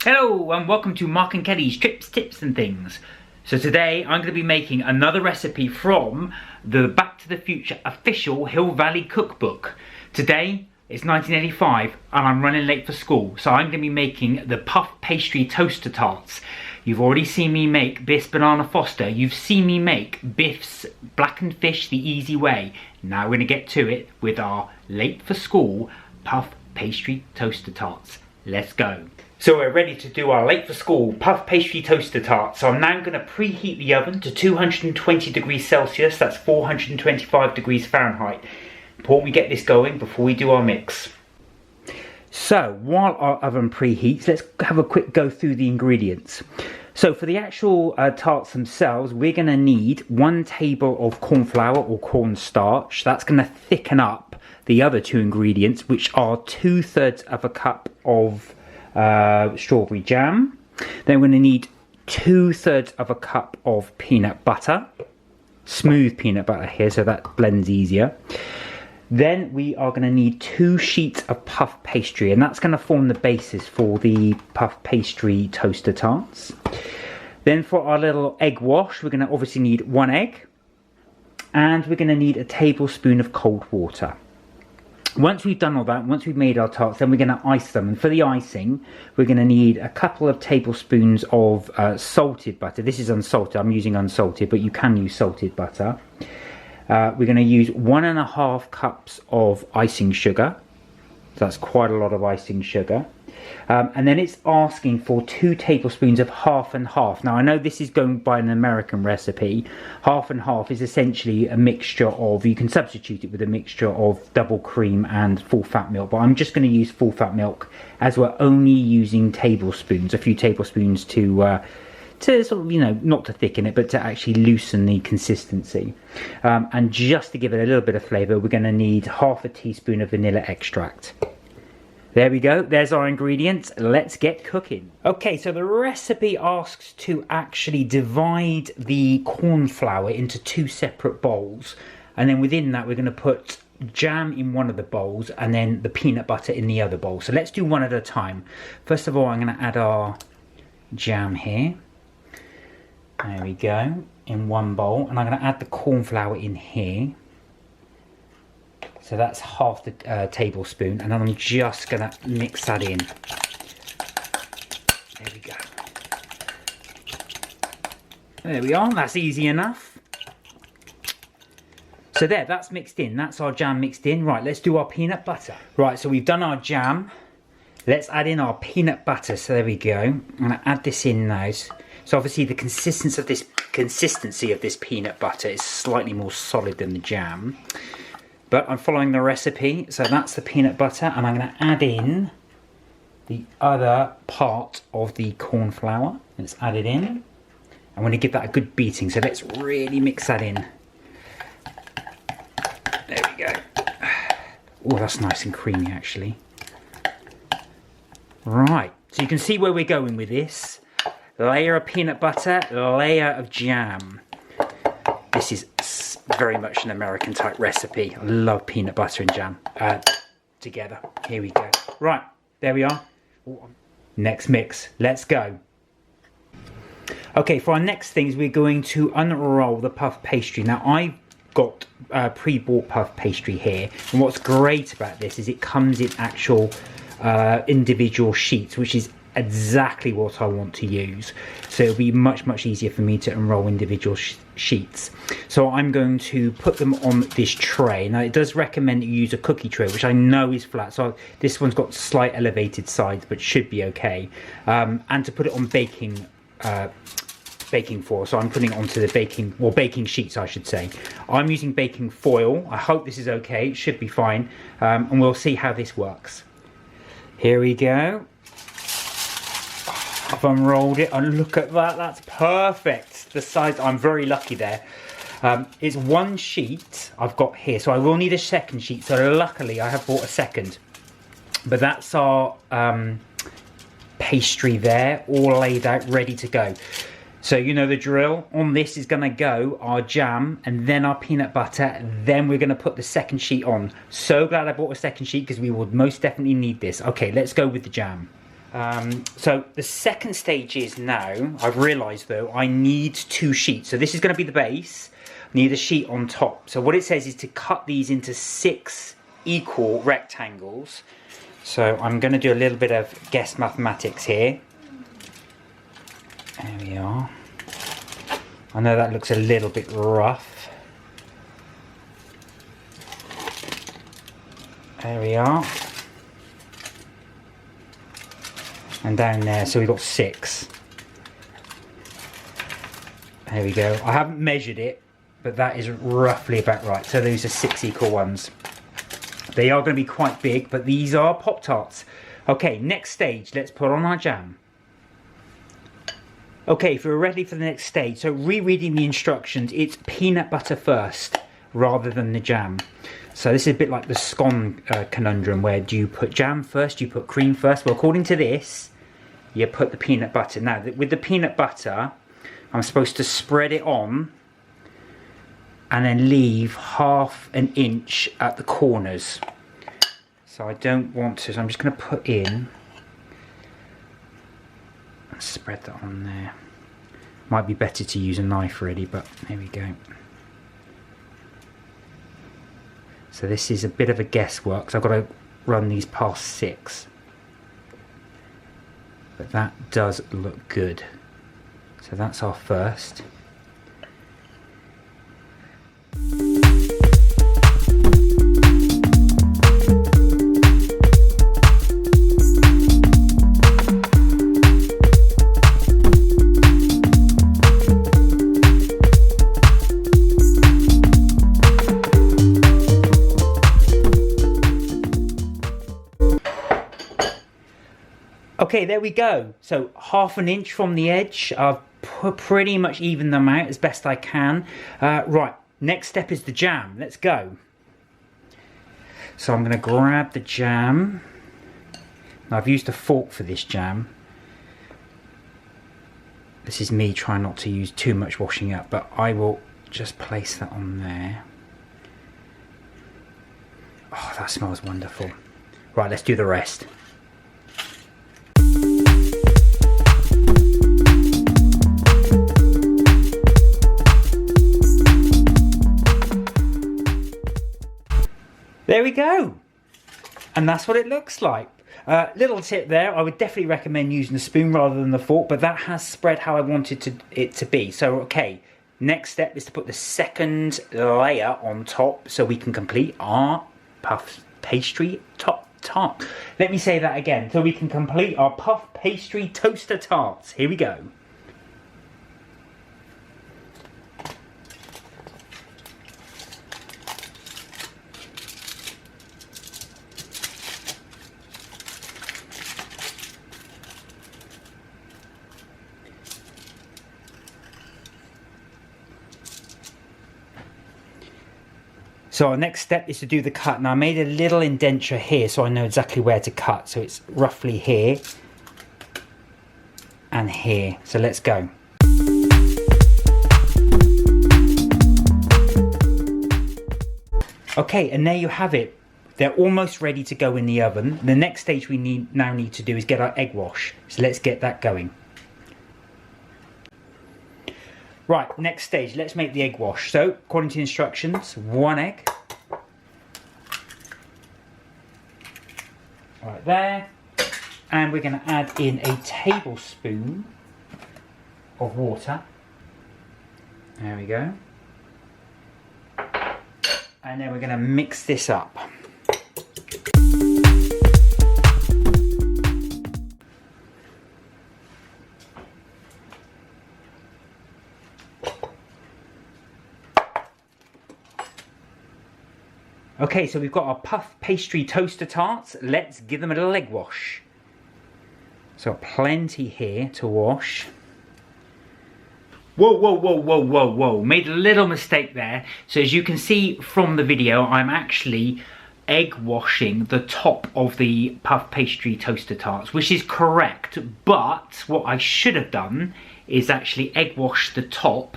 Hello and welcome to Mark and Kelly's Trips, Tips and Things. So today I'm going to be making another recipe from the Back to the Future official Hill Valley Cookbook. Today it's 1985 and I'm running late for school, so I'm going to be making the Puff Pastry Toaster Tarts. You've already seen me make Biff's Banana Foster. You've seen me make Biff's Blackened Fish the easy way. Now we're going to get to it with our late for school Puff Pastry Toaster Tarts. Let's go. So we're ready to do our late for school Puff Pastry Toaster Tarts. So I'm now going to preheat the oven to 220 degrees Celsius, that's 425 degrees Fahrenheit. Important we get this going before we do our mix. So while our oven preheats, let's have a quick go through the ingredients. So for the actual tarts themselves, we're going to need 1 table of corn flour or cornstarch. That's going to thicken up the other 2 ingredients, which are 2/3 of a cup of strawberry jam. Then we're going to need 2/3 of a cup of peanut butter, smooth peanut butter here, so that blends easier. Then we are going to need 2 sheets of puff pastry, and that's going to form the basis for the puff pastry toaster tarts. Then for our little egg wash, we're going to obviously need 1 egg, and we're going to need a tablespoon of cold water. Once we've done all that, once we've made our tarts, then we're going to ice them. And for the icing, we're going to need a couple of tablespoons of salted butter. This is unsalted. I'm using unsalted, but you can use salted butter. We're going to use 1.5 cups of icing sugar. So that's quite a lot of icing sugar. And then it's asking for 2 tablespoons of half and half. Now I know this is going by an American recipe. Half and half is essentially a mixture of, you can substitute it with a mixture of double cream and full fat milk, but I'm just going to use full fat milk as we're only using tablespoons, a few tablespoons to sort of, you know, not to thicken it, but to actually loosen the consistency. And just to give it a little bit of flavour, we're going to need 1/2 teaspoon of vanilla extract. There we go, there's our ingredients. Let's get cooking. Okay, so the recipe asks to actually divide the corn flour into 2 separate bowls. And then within that, we're going to put jam in one of the bowls and then the peanut butter in the other bowl. So let's do one at a time. First of all, I'm going to add our jam here. There we go, in one bowl. And I'm going to add the corn flour in here. So that's 1/2 the tablespoon, and then I'm just going to mix that in. There we go. There we are, that's easy enough. So there, that's mixed in, that's our jam mixed in. Right, let's do our peanut butter. Right, so we've done our jam. Let's add in our peanut butter, so there we go. I'm going to add this in now. So obviously the consistency of this peanut butter is slightly more solid than the jam. But I'm following the recipe, so that's the peanut butter, and I'm going to add in the other part of the corn flour. Let's add it in. I'm going to give that a good beating, so let's really mix that in. There we go. Oh, that's nice and creamy actually. Right, so you can see where we're going with this. Layer of peanut butter, layer of jam. This is very much an American type recipe. I love peanut butter and jam together. Here we go. Right, there we are. Next mix, let's go. Okay, for our next things, we're going to unroll the puff pastry. Now I've got pre-bought puff pastry here, and what's great about this is it comes in actual individual sheets, which is exactly what I want to use. So it'll be much easier for me to unroll individual sheets. So I'm going to put them on this tray. Now it does recommend that you use a cookie tray, which I know is flat, so this one's got slight elevated sides but should be okay. And to put it on baking foil, so I'm putting it onto the baking sheets I should say. I'm using baking foil. I hope this is okay, it should be fine, and we'll see how this works. Here we go. I've unrolled it and look at that, that's perfect. The size, I'm very lucky there. It's 1 sheet I've got here, so I will need a second sheet, so luckily I have bought a second. But that's our pastry there, all laid out, ready to go. So you know the drill. On this is going to go our jam and then our peanut butter. Then we're going to put the second sheet on. So glad I bought a second sheet because we would most definitely need this. Okay, let's go with the jam. So the second stage is now, I've realised though, I need 2 sheets. So this is going to be the base, I need a sheet on top. So what it says is to cut these into 6 equal rectangles. So I'm going to do a little bit of guess mathematics here. There we are. I know that looks a little bit rough. There we are. And down there, so we've got 6. There we go. I haven't measured it, but that is roughly about right. So those are 6 equal ones. They are going to be quite big, but these are Pop-Tarts. Okay, next stage, let's put on our jam. Okay, if we're ready for the next stage, so rereading the instructions, it's peanut butter first rather than the jam. So this is a bit like the scone conundrum, where do you put jam first, do you put cream first? Well, according to this, you put the peanut butter. Now, with the peanut butter, I'm supposed to spread it on and then leave ½ an inch at the corners. So I don't want to, so I'm just going to put in and spread that on there. Might be better to use a knife really, but there we go. So this is a bit of a guesswork, so I've got to run these past 6. But that does look good. So that's our first. Okay, there we go. So ½ an inch from the edge. I've pretty much evened them out as best I can. Right, next step is the jam. Let's go. So I'm going to grab the jam. Now, I've used a fork for this jam. This is me trying not to use too much washing up, but I will just place that on there. Oh, that smells wonderful. Right, let's do the rest. There we go, and that's what it looks like. Little tip there, I would definitely recommend using a spoon rather than the fork, but that has spread how I wanted it to be. So okay, next step is to put the second layer on top so we can complete our puff pastry tart. Let me say that again, so we can complete our puff pastry toaster tarts. Here we go. So our next step is to do the cut. Now I made a little indenture here so I know exactly where to cut. So it's roughly here and here. So let's go. Okay, and there you have it. They're almost ready to go in the oven. The next stage we now need to do is get our egg wash. So let's get that going. Right, next stage, let's make the egg wash. So, according to the instructions, 1 egg. Right there. And we're going to add in a tablespoon of water. There we go. And then we're going to mix this up. Okay, so we've got our puff pastry toaster tarts. Let's give them a little egg wash. So plenty here to wash. Whoa, whoa, whoa, whoa, whoa, whoa. Made a little mistake there. So as you can see from the video, I'm actually egg washing the top of the puff pastry toaster tarts, which is correct. But what I should have done is actually egg wash the top,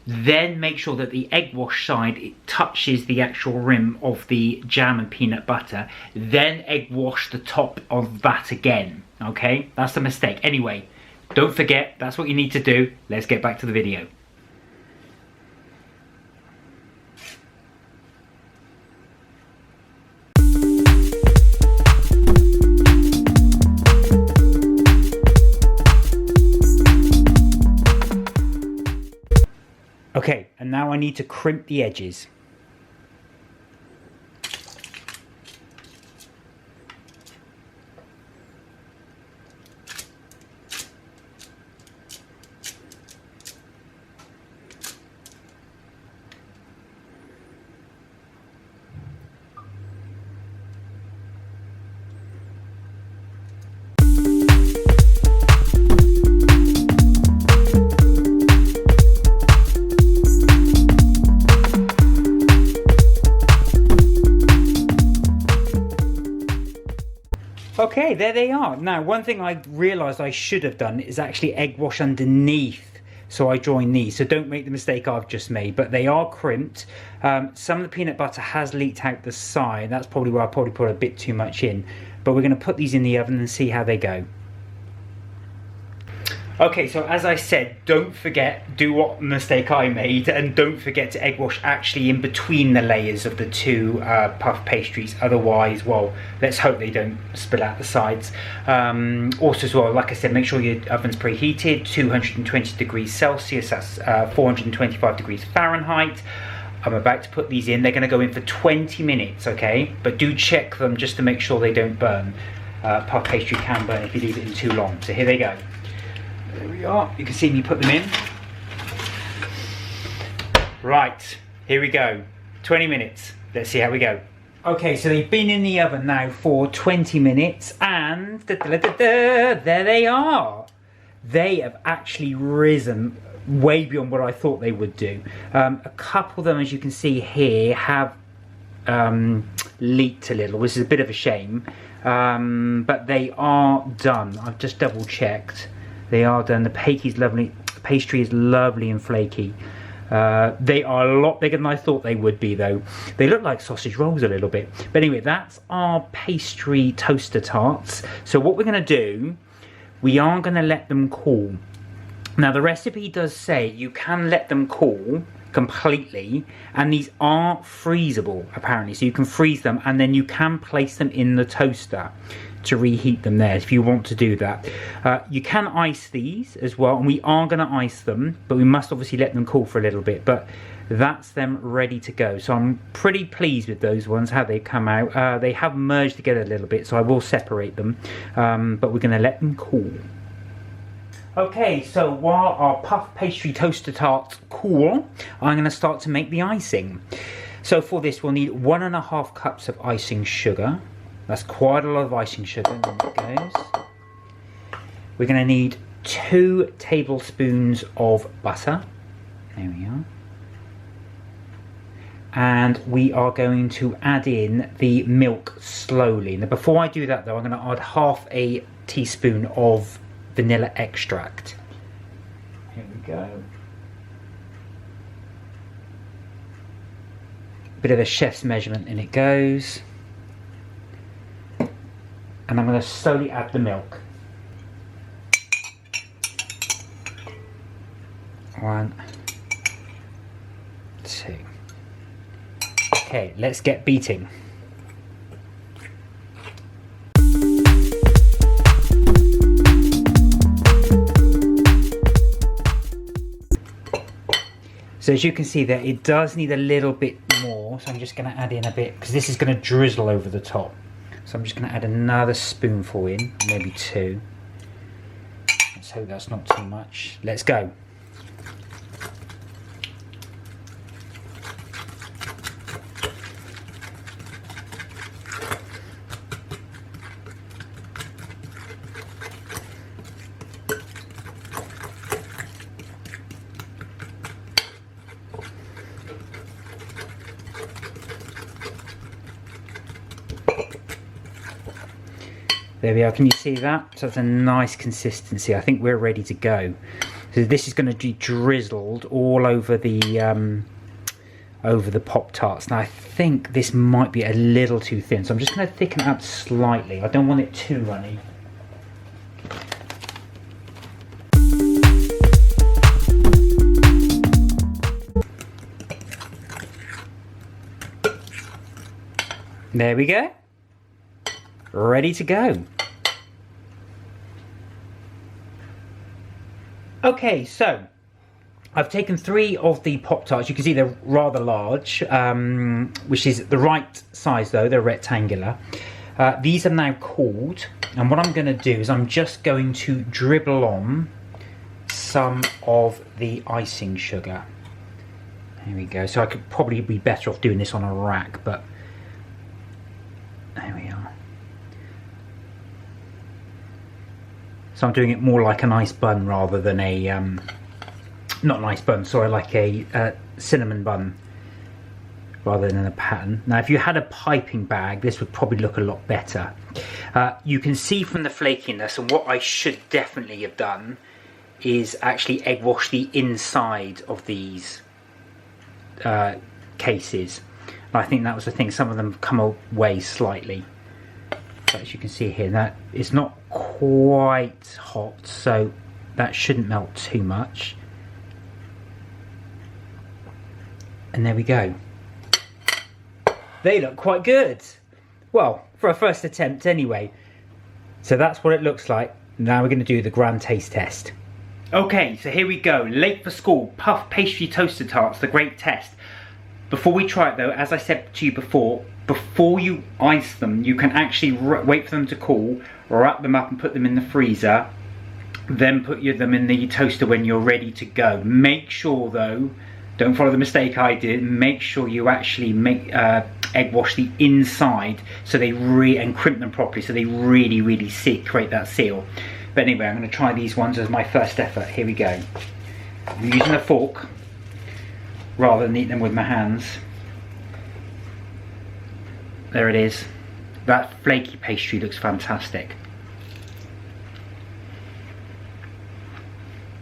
then make sure that the egg wash side touches the actual rim of the jam and peanut butter, then egg wash the top of that again. Okay, that's a mistake. Anyway, don't forget, that's what you need to do. Let's get back to the video. Okay, and now I need to crimp the edges. Okay, there they are. Now, one thing I realised I should have done is actually egg wash underneath, so I join these. So don't make the mistake I've just made, but they are crimped. Some of the peanut butter has leaked out the side. That's probably where I probably put a bit too much in. But we're going to put these in the oven and see how they go. Okay, so as I said, don't forget, do what mistake I made, and don't forget to egg wash actually in between the layers of the two puff pastries. Otherwise, well, let's hope they don't spill out the sides. Also as well, like I said, make sure your oven's preheated, 220 degrees Celsius, that's 425 degrees Fahrenheit. I'm about to put these in. They're going to go in for 20 minutes, okay? But do check them just to make sure they don't burn. Puff pastry can burn if you leave it in too long. So here they go. There we are. You can see me put them in. Right, here we go. 20 minutes. Let's see how we go. Okay, so they've been in the oven now for 20 minutes and there they are. They have actually risen way beyond what I thought they would do. A couple of them, as you can see here, have leaked a little, which is a bit of a shame. But they are done. I've just double checked. They are done. The pastry is lovely and flaky. They are a lot bigger than I thought they would be though. They look like sausage rolls a little bit. But anyway, that's our pastry toaster tarts. So what we're going to do, we are going to let them cool. Now the recipe does say you can let them cool completely, and these are freezable apparently. So you can freeze them and then you can place them in the toaster to reheat them there if you want to do that. You can ice these as well, and we are going to ice them, but we must obviously let them cool for a little bit. But that's them ready to go. So I'm pretty pleased with those ones, how they come out. They have merged together a little bit, so I will separate them, but we're going to let them cool. Okay, so while our puff pastry toaster tarts cool, I'm going to start to make the icing. So for this we'll need 1.5 cups of icing sugar. That's quite a lot of icing sugar. There it goes. We're going to need 2 tablespoons of butter. There we are. And we are going to add in the milk slowly. Now before I do that though, I'm going to add half a teaspoon of vanilla extract. Here we go. Bit of a chef's measurement, and it goes. And I'm going to slowly add the milk. 1, 2. Okay, let's get beating. So as you can see there, it does need a little bit more. So I'm just going to add in a bit, because this is going to drizzle over the top. So I'm just going to add another spoonful in, maybe 2. Let's hope that's not too much. Let's go. There we are, can you see that? So that's a nice consistency. I think we're ready to go. So this is going to be drizzled all over the Pop-Tarts. Now I think this might be a little too thin, so I'm just going to thicken it up slightly. I don't want it too runny. There we go. Ready to go. Okay, so I've taken 3 of the Pop-Tarts. You can see they're rather large, which is the right size though, they're rectangular. These are now cooled, and what I'm going to do is I'm just going to dribble on some of the icing sugar. There we go. So I could probably be better off doing this on a rack, but there we are. So I'm doing it more like an ice bun rather than a, not an ice bun, sorry, like a cinnamon bun rather than a pattern. Now if you had a piping bag, this would probably look a lot better. You can see from the flakiness, and what I should definitely have done is actually egg wash the inside of these cases. And I think that was the thing, some of them come away slightly. But as you can see here, that is not quite hot, so that shouldn't melt too much. And there we go. They look quite good. Well, for a first attempt anyway. So that's what it looks like. Now we're going to do the grand taste test. Okay, so here we go. Late for School Puff-Pastry Toaster Tarts, the great test. Before we try it though, as I said to you before you ice them, you can actually wait for them to cool, wrap them up and put them in the freezer, then put them in the toaster when you're ready to go. Make sure though, don't follow the mistake I did, make sure you actually egg wash the inside so they and crimp them properly so they really create that seal. But anyway, I'm going to try these ones as my first effort. Here we go. I'm using a fork rather than eat them with my hands. There it is. That flaky pastry looks fantastic.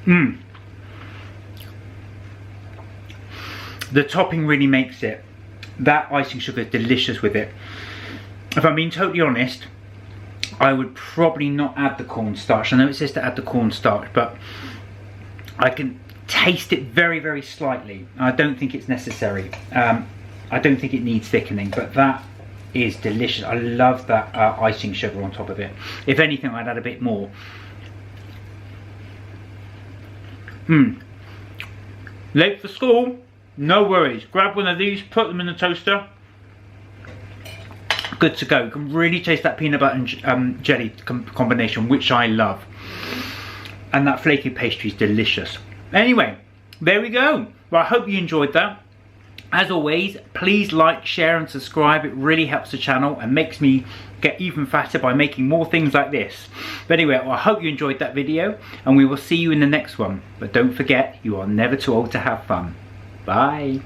Mmm. The topping really makes it. That icing sugar is delicious with it. If I'm being totally honest, I would probably not add the cornstarch. I know it says to add the cornstarch, but I can taste it very slightly. I don't think it's necessary. I don't think it needs thickening, but that is delicious. I love that icing sugar on top of it. If anything, I'd add a bit more. Late for school? No worries. Grab one of these, put them in the toaster. Good to go. You can really taste that peanut butter and jelly combination, which I love. And that flaky pastry is delicious. Anyway, there we go. Well, I hope you enjoyed that. As always, please like, share and subscribe. It really helps the channel and makes me get even faster by making more things like this. But anyway, well, I hope you enjoyed that video and we will see you in the next one. But don't forget, you are never too old to have fun. Bye.